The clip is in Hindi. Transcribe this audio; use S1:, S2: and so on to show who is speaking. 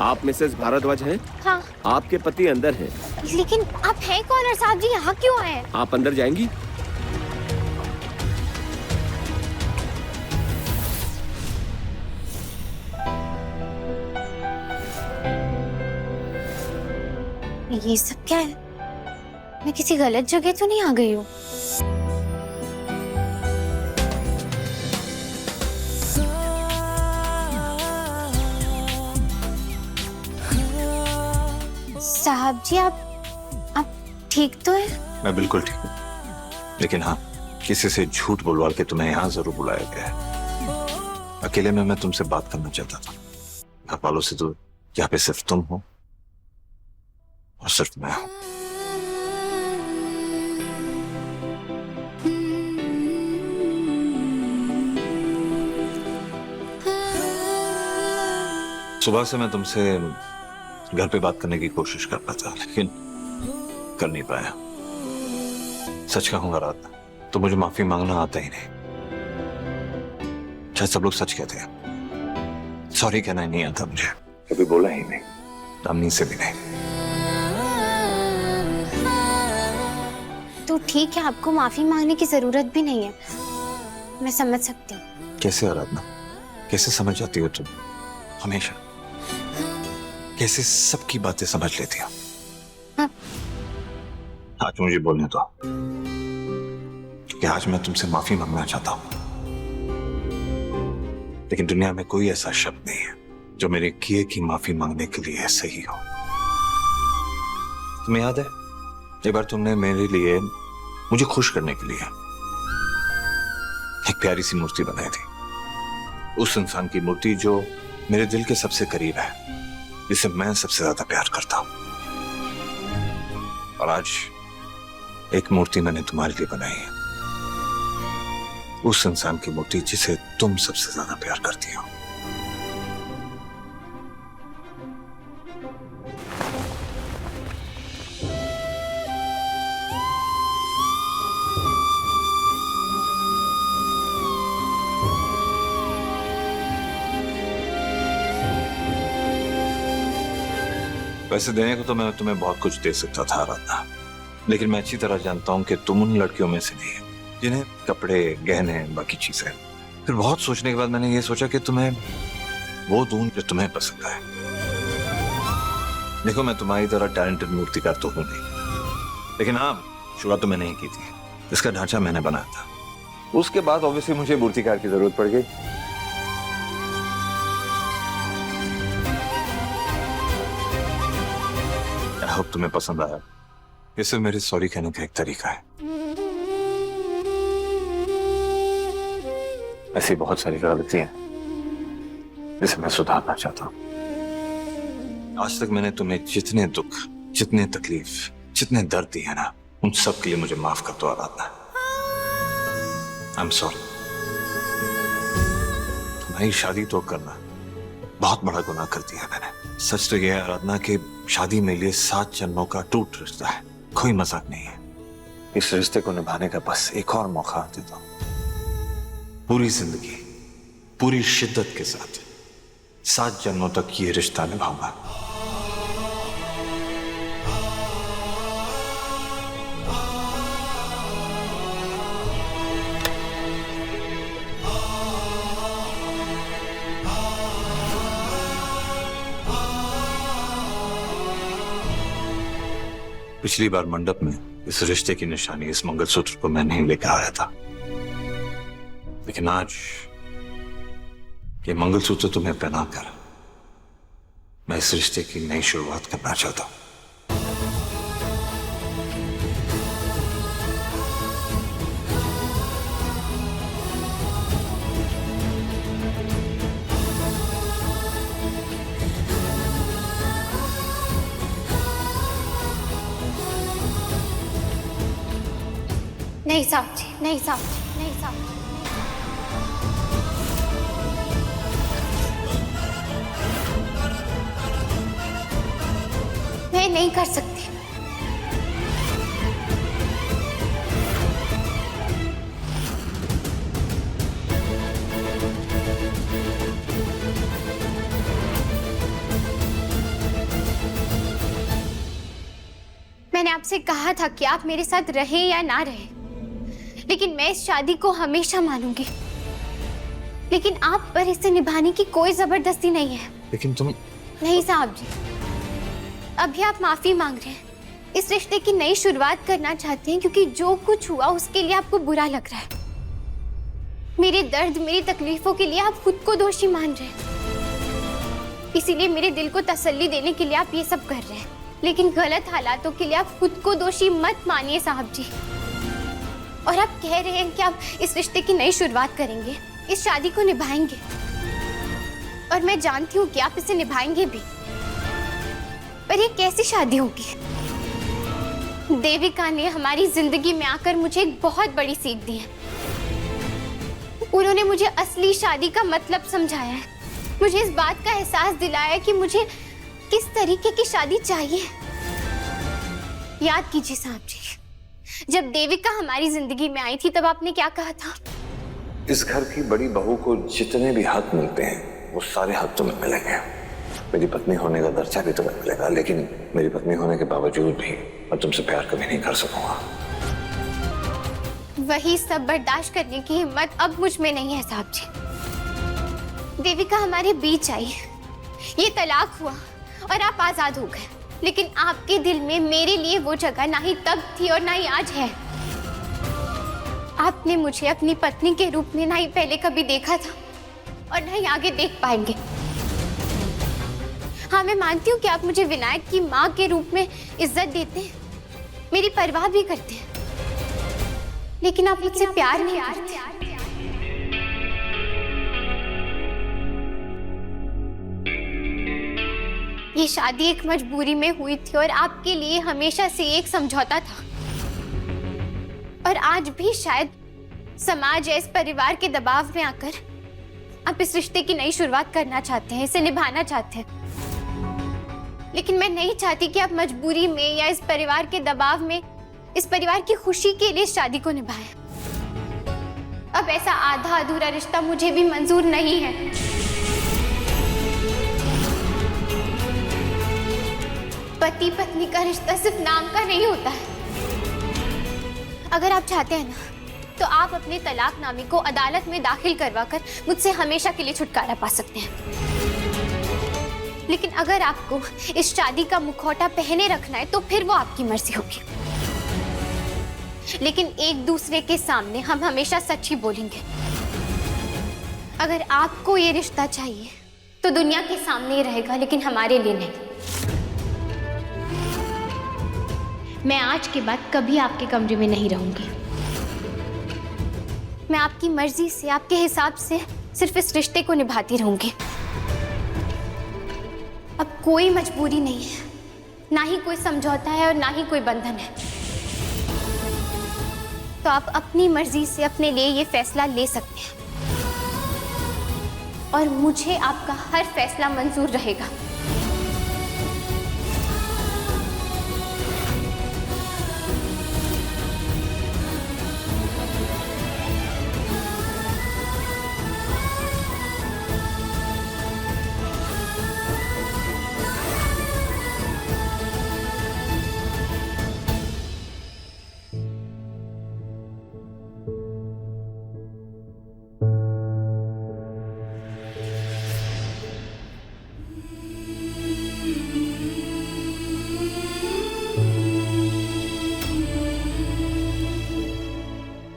S1: आप मिसेस भारद्वाज हैं?
S2: हाँ।
S1: आपके पति अंदर हैं।
S2: लेकिन आप हैं कौन और साहब जी यहाँ क्यों आए?
S1: आप अंदर जाएंगी?
S2: ये सब क्या है? मैं किसी गलत जगह तो नहीं आ गई हूँ? साहब जी आप ठीक तो हैं?
S3: मैं बिल्कुल ठीक हूँ, लेकिन हाँ, किसी से झूठ बुलवा के तुम्हें यहाँ जरूर बुलाया गया है। अकेले में मैं तुमसे बात करना चाहता था। घर वालों से तो यहाँ पे सिर्फ तुम हो और सिर्फ मैं हूँ। सुबह से मैं तुमसे घर पे बात करने की कोशिश कर रहा था, लेकिन कर नहीं पाया। सच कहूंगा रात, तो मुझे माफी मांगना आता ही नहीं। शायद सब लोग सच कहते हैं, सॉरी कहना ही नहीं आता मुझे। कभी बोला ही नहीं, दामिनी से भी नहीं।
S2: तो ठीक है, आपको माफी मांगने की जरूरत भी नहीं है, मैं समझ सकती हूँ।
S3: कैसे आराधना, कैसे समझ जाती हो तुम? हमेशा कैसे सबकी बातें समझ लेती हो?
S2: हाँ।
S3: आज मुझे बोलने दो, क्योंकि आज मैं तुमसे माफी मांगना चाहता हूं। लेकिन दुनिया में कोई ऐसा शब्द नहीं है जो मेरे किए की माफी मांगने के लिए सही हो। तुम्हें याद है, एक बार तुमने मेरे लिए, मुझे खुश करने के लिए एक प्यारी सी मूर्ति बनाई थी। उस इंसान की मूर्ति जो मेरे दिल के सबसे करीब है, जिसे मैं सबसे ज्यादा प्यार करता हूं। और आज एक मूर्ति मैंने तुम्हारे लिए बनाई है, उस इंसान की मूर्ति जिसे तुम सबसे ज्यादा प्यार करती हो। वैसे देने को तो मैं तुम्हें बहुत कुछ दे सकता था आराधना, लेकिन मैं अच्छी तरह जानता हूं कि तुम उन लड़कियों में से नहीं है जिन्हें कपड़े, गहने, बाकी चीजें। फिर बहुत सोचने के बाद मैंने ये सोचा कि तुम्हें वो दूं जो तुम्हें पसंद आए। देखो, मैं तुम्हारी तरह टैलेंटेड मूर्तिकार तो हूं नहीं, लेकिन हाँ, शुरुआत तो मैंने ही की थी। इसका ढांचा मैंने बनाया था। उसके बाद ऑब्वियसली मुझे मूर्तिकार की जरूरत पड़ गई। आई होप तुम्हें पसंद आया। ये सिर्फ मेरे सॉरी कहने का एक तरीका है। ऐसी बहुत सारी गलतियां जिसे मैं सुधारना चाहता हूं। आज तक मैंने तुम्हें जितने दुख, जितने तकलीफ, जितने दर्द दिए ना, उन सब के लिए मुझे माफ कर दो आराधना। I am sorry. तुम्हारी शादी तो करना बहुत बड़ा गुनाह कर दिया मैंने। सच तो यह है आराधना कि शादी मेरे लिए 7 जन्मों का टूट रिश्ता है, कोई मजाक नहीं है। इस रिश्ते को निभाने का बस एक और मौका दे दो। पूरी जिंदगी, पूरी शिद्दत के साथ 7 जन्मों तक ये रिश्ता निभाऊंगा। पिछली बार मंडप में इस रिश्ते की निशानी, इस मंगलसूत्र को मैं नहीं लेकर आया था, लेकिन आज ये मंगलसूत्र तुम्हें पहनाकर मैं इस रिश्ते की नई शुरुआत करना चाहता हूं।
S2: नहीं साहब जी, नहीं साहब जी, नहीं साहब जी। मैं नहीं कर सकती। मैंने आपसे कहा था कि आप मेरे साथ रहे या ना रहे, लेकिन मैं इस शादी को हमेशा मानूंगी। लेकिन आप पर इसे निभाने की कोई जबरदस्ती नहीं है।
S3: लेकिन तुम...
S2: नहीं साहब जी, अभी आप माफी मांग रहे हैं, इस रिश्ते की नई शुरुआत करना चाहते हैं क्योंकि जो कुछ हुआ उसके लिए आपको बुरा लग रहा है। मेरे दर्द, मेरी तकलीफों के लिए आप खुद को दोषी मान रहे हैं, इसीलिए मेरे दिल को तसल्ली देने के लिए आप ये सब कर रहे हैं। लेकिन गलत हालातों के लिए आप खुद को दोषी मत मानिए साहब जी। और आप कह रहे हैं कि आप इस रिश्ते की नई शुरुआत करेंगे, इस शादी को निभाएंगे, और मैं जानती हूँ कि आप इसे निभाएंगे भी। पर ये कैसी शादी होगी? देविका ने हमारी जिंदगी में आकर मुझे एक बहुत बड़ी सीख दी है। उन्होंने मुझे असली शादी का मतलब समझाया है, मुझे इस बात का एहसास दिलाया है कि मुझे किस तरीके की शादी चाहिए। याद कीजिए साहब जी, जब देविका हमारी जिंदगी में आई थी तब आपने क्या कहा था?
S3: इस घर की बड़ी बहू को जितने भी हक मिलते हैं वो सारे हक तुम्हें मिलेंगे। मेरी पत्नी होने का दर्जा भी तुम्हें मिलेगा, लेकिन मेरी पत्नी होने के बावजूद भी मैं तुमसे प्यार कभी नहीं कर सकूंगा।
S2: वही सब बर्दाश्त करने की हिम्मत अब मुझ में नहीं है साहब जी। देविका हमारे बीच आई, ये तलाक हुआ और आप आजाद हो गए, लेकिन आपके दिल में मेरे लिए वो जगह ना ही तब थी और ना ही आज है। आपने मुझे अपनी पत्नी के रूप में ना ही पहले कभी देखा था और ना ही आगे देख पाएंगे। हाँ, मैं मानती हूँ कि आप मुझे विनायक की माँ के रूप में इज्जत देते हैं, मेरी परवाह भी करते हैं, लेकिन आप मुझसे प्यार नहीं करते। ये शादी एक मजबूरी में हुई थी और आपके लिए हमेशा से एक समझौता था, और आज भी शायद समाज या इस परिवार के दबाव में आकर आप इस रिश्ते की नई शुरुआत करना चाहते हैं, इसे निभाना चाहते हैं। लेकिन मैं नहीं चाहती कि आप मजबूरी में या इस परिवार के दबाव में इस परिवार की खुशी के लिए शादी को निभाएं। अब ऐसा आधा अधूरा रिश्ता मुझे भी मंजूर नहीं है। पति पत्नी का रिश्ता सिर्फ नाम का नहीं होता है। अगर आप चाहते हैं ना, तो आप अपने तलाकनामे को अदालत में दाखिल करवाकर मुझसे हमेशा के लिए छुटकारा पा सकते हैं। लेकिन अगर आपको इस शादी का मुखौटा पहने रखना है तो फिर वो आपकी मर्जी होगी। लेकिन एक दूसरे के सामने हम हमेशा सच ही बोलेंगे। अगर आपको ये रिश्ता चाहिए तो दुनिया के सामने ही रहेगा, लेकिन हमारे लिए नहीं। मैं आज के बाद कभी आपके कमरे में नहीं रहूंगी। मैं आपकी मर्जी से, आपके हिसाब से सिर्फ इस रिश्ते को निभाती रहूंगी। अब कोई मजबूरी नहीं है, ना ही कोई समझौता है और ना ही कोई बंधन है। तो आप अपनी मर्जी से अपने लिए ये फैसला ले सकते हैं, और मुझे आपका हर फैसला मंजूर रहेगा।